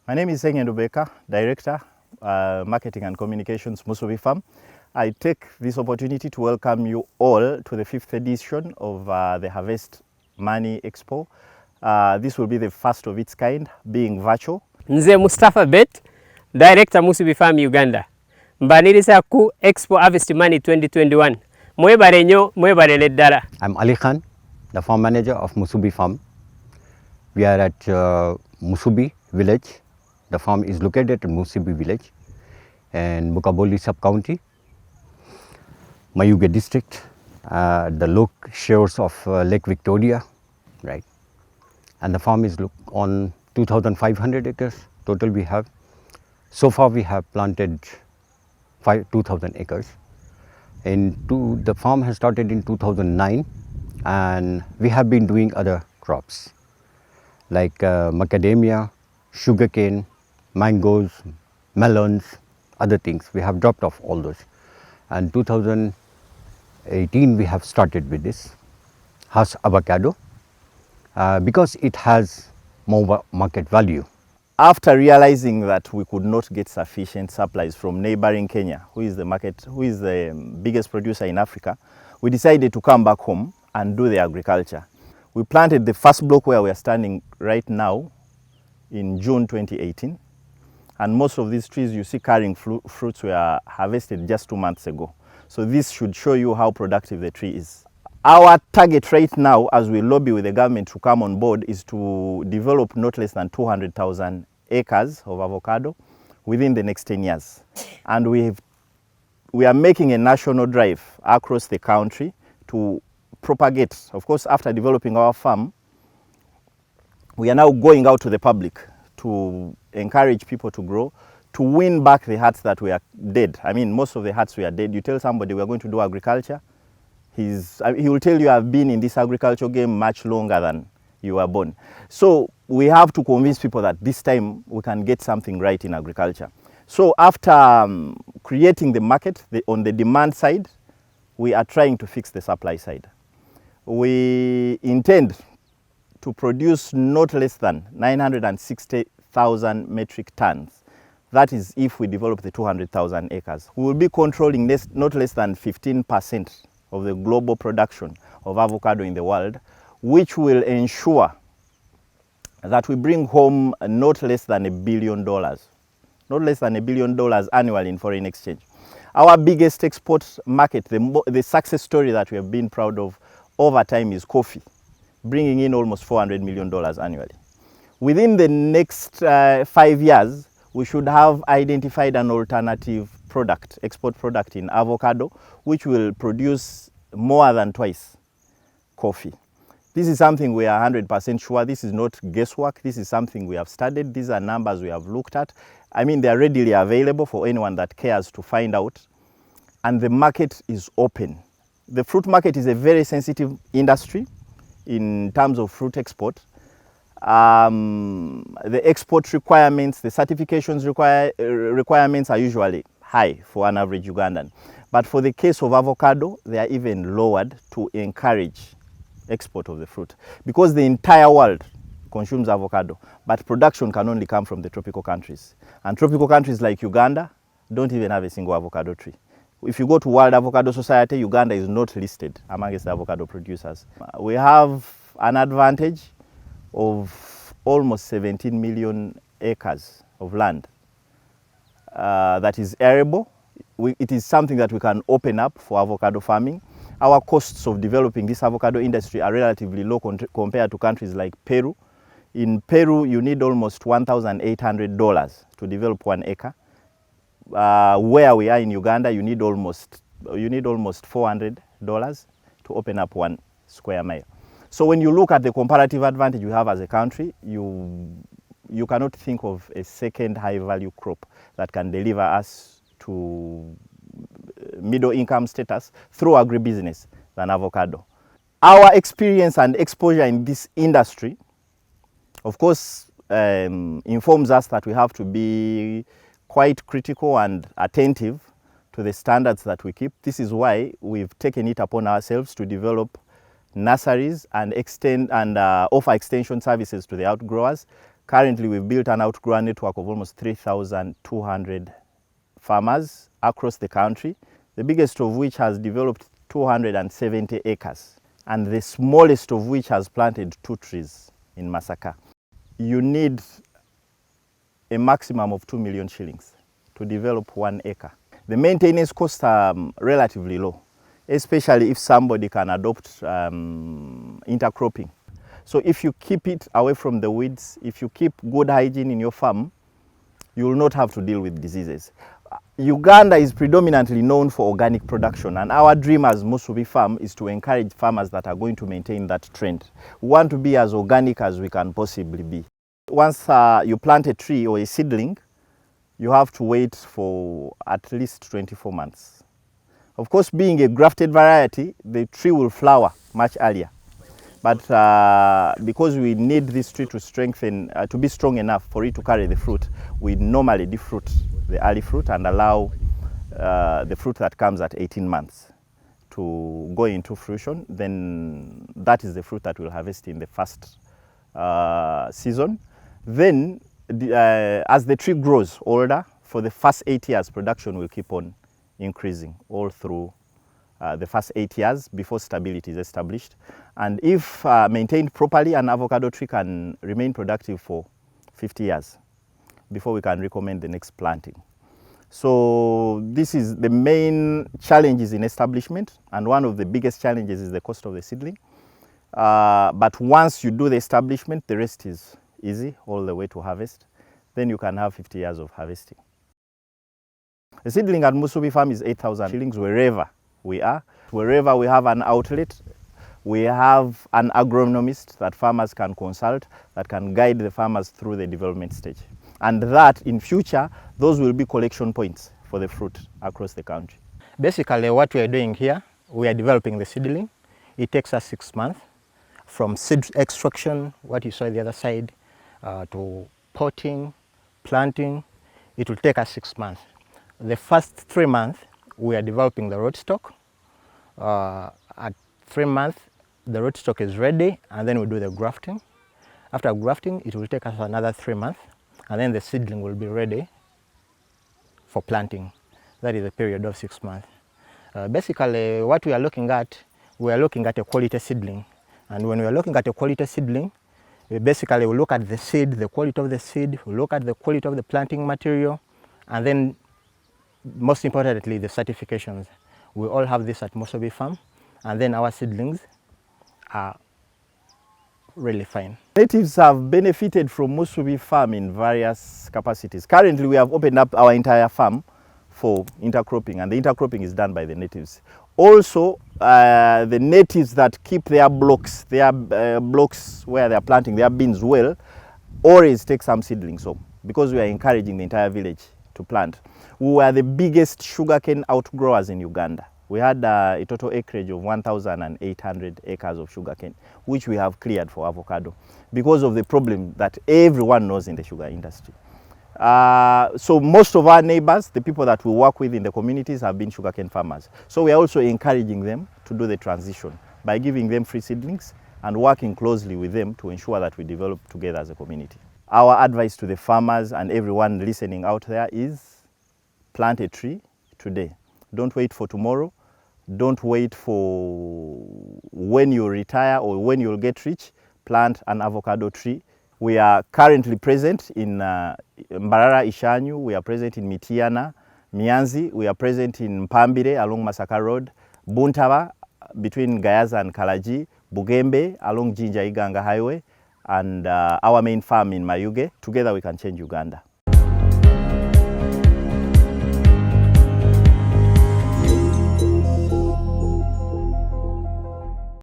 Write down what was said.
My name is Sengendo Beka, Director, Marketing and Communications, Musubi Farm. I take this opportunity to welcome you all to the 5th edition of the Harvest Money Expo. This will be the first of its kind, being virtual. Nze Mustafa Bet, Director Musubi Farm Uganda. Mbaniriza ku Expo Harvest Money 2021. Mwebale nnyo, mwebale ddala. I'm Ali Khan, the farm manager of Musubi Farm. We are at Musubi village. The farm is located at Musubi village in Bukaboli sub-county, Mayuge district, the low shores of Lake Victoria, right? And the farm is on 2,500 acres total we have. So far we have planted 2,000 acres. The farm has started in 2009 and we have been doing other crops like macadamia, sugarcane, mangoes, melons, other things. We have dropped off all those. And 2018 we have started with this avocado because it has more market value. After realizing that we could not get sufficient supplies from neighboring Kenya, who is the biggest producer in Africa, we decided to come back home and do the agriculture. We planted the first block where we are standing right now in June 2018. And most of these trees you see carrying fruits were harvested just 2 months ago. So this should show you how productive the tree is. Our target right now, as we lobby with the government to come on board, is to develop not less than 200,000 acres of avocado within the next 10 years. And we are making a national drive across the country to propagate. Of course, after developing our farm, we are now going out to the public to encourage people to grow, to win back the hearts that were dead. I mean, most of the hearts were dead. You tell somebody we are going to do agriculture, he will tell you I've been in this agriculture game much longer than you were born. So we have to convince people that this time we can get something right in agriculture. So after creating the market on the demand side, we are trying to fix the supply side. We intend to produce not less than 960,000 metric tons. That is if we develop the 200,000 acres. We will be controlling not less than 15% of the global production of avocado in the world, which will ensure that we bring home not less than $1 billion. Not less than $1 billion annually in foreign exchange. Our biggest export market, the success story that we have been proud of over time is coffee, bringing in almost $400 million annually. Within the next 5 years, we should have identified an alternative product, export product in avocado, which will produce more than twice coffee. This is something we are 100% sure. This is not guesswork. This is something we have studied. These are numbers we have looked at. I mean, they are readily available for anyone that cares to find out. And the market is open. The fruit market is a very sensitive industry in terms of fruit export. The export requirements, the certifications requirements are usually high for an average Ugandan. But for the case of avocado, they are even lowered to encourage export of the fruit. Because the entire world consumes avocado, but production can only come from the tropical countries. And tropical countries like Uganda don't even have a single avocado tree. If you go to World Avocado Society, Uganda is not listed amongst the avocado producers. We have an advantage of almost 17 million acres of land that is arable. It is something that we can open up for avocado farming. Our costs of developing this avocado industry are relatively low compared to countries like Peru. In Peru, you need almost $1,800 to develop 1 acre. Where we are in Uganda, you need almost $400 to open up 1 square mile. So when you look at the comparative advantage we have as a country, you cannot think of a second high value crop that can deliver us to middle income status through agribusiness than avocado. Our experience and exposure in this industry, of course, informs us that we have to be quite critical and attentive to the standards that we keep. This is why we've taken it upon ourselves to develop nurseries and offer extension services to the outgrowers Currently, we've built an outgrower network of almost 3,200 farmers across the country, the biggest of which has developed 270 acres, and the smallest of which has planted 2 trees in Masaka. You need a maximum of 2 million shillings to develop 1 acre. The maintenance costs are relatively low, especially if somebody can adopt intercropping. So if you keep it away from the weeds, if you keep good hygiene in your farm, you will not have to deal with diseases. Uganda is predominantly known for organic production, and our dream as Musubi Farm is to encourage farmers that are going to maintain that trend. We want to be as organic as we can possibly be. Once you plant a tree or a seedling, you have to wait for at least 24 months. Of course, being a grafted variety, the tree will flower much earlier. But because we need this tree to strengthen, to be strong enough for it to carry the fruit, we normally defruit the early fruit and allow the fruit that comes at 18 months to go into fruition. Then that is the fruit that we'll harvest in the first season. Then as the tree grows older, for the first 8 years, production will keep on increasing all through the first 8 years before stability is established. And if maintained properly, an avocado tree can remain productive for 50 years before we can recommend the next planting. So this is the main challenges in establishment, and one of the biggest challenges is the cost of the seedling. But once you do the establishment, the rest is easy all the way to harvest. Then you can have 50 years of harvesting. The seedling at Musubi Farm is 8,000 shillings wherever we are. Wherever we have an outlet, we have an agronomist that farmers can consult, that can guide the farmers through the development stage. And that in future, those will be collection points for the fruit across the country. Basically what we are doing here, we are developing the seedling. It takes us 6 months from seed extraction, what you saw the other side, to potting, planting. It will take us 6 months. The first 3 months, we are developing the rootstock. At 3 months, the rootstock is ready, and then we do the grafting. After grafting, it will take us another 3 months, and then the seedling will be ready for planting. That is a period of 6 months. Basically, what we are looking at a quality seedling. And when we are looking at a quality seedling, we basically will look at the seed, the quality of the seed, we look at the quality of the planting material, and then most importantly, the certifications. We all have this at Musubi Farm, and then our seedlings are really fine. Natives have benefited from Musubi Farm in various capacities. Currently, we have opened up our entire farm for intercropping, and the intercropping is done by the natives. Also, the natives that keep their blocks where they are planting their beans well, always take some seedlings home, because we are encouraging the entire village to plant. We were the biggest sugarcane outgrowers in Uganda. We had a total acreage of 1,800 acres of sugarcane, which we have cleared for avocado because of the problem that everyone knows in the sugar industry. So most of our neighbors, the people that we work with in the communities, have been sugarcane farmers. So we are also encouraging them to do the transition by giving them free seedlings and working closely with them to ensure that we develop together as a community. Our advice to the farmers and everyone listening out there is plant a tree today. Don't wait for tomorrow. Don't wait for when you retire or when you'll get rich. Plant an avocado tree. We are currently present in Mbarara, Ishanyu. We are present in Mitiana, Mianzi. We are present in Mpambire along Masaka Road, Buntaba between Gayaza and Kalaji, Bugembe along Jinja Iganga Highway, and our main farm in Mayuge. Together we can change Uganda.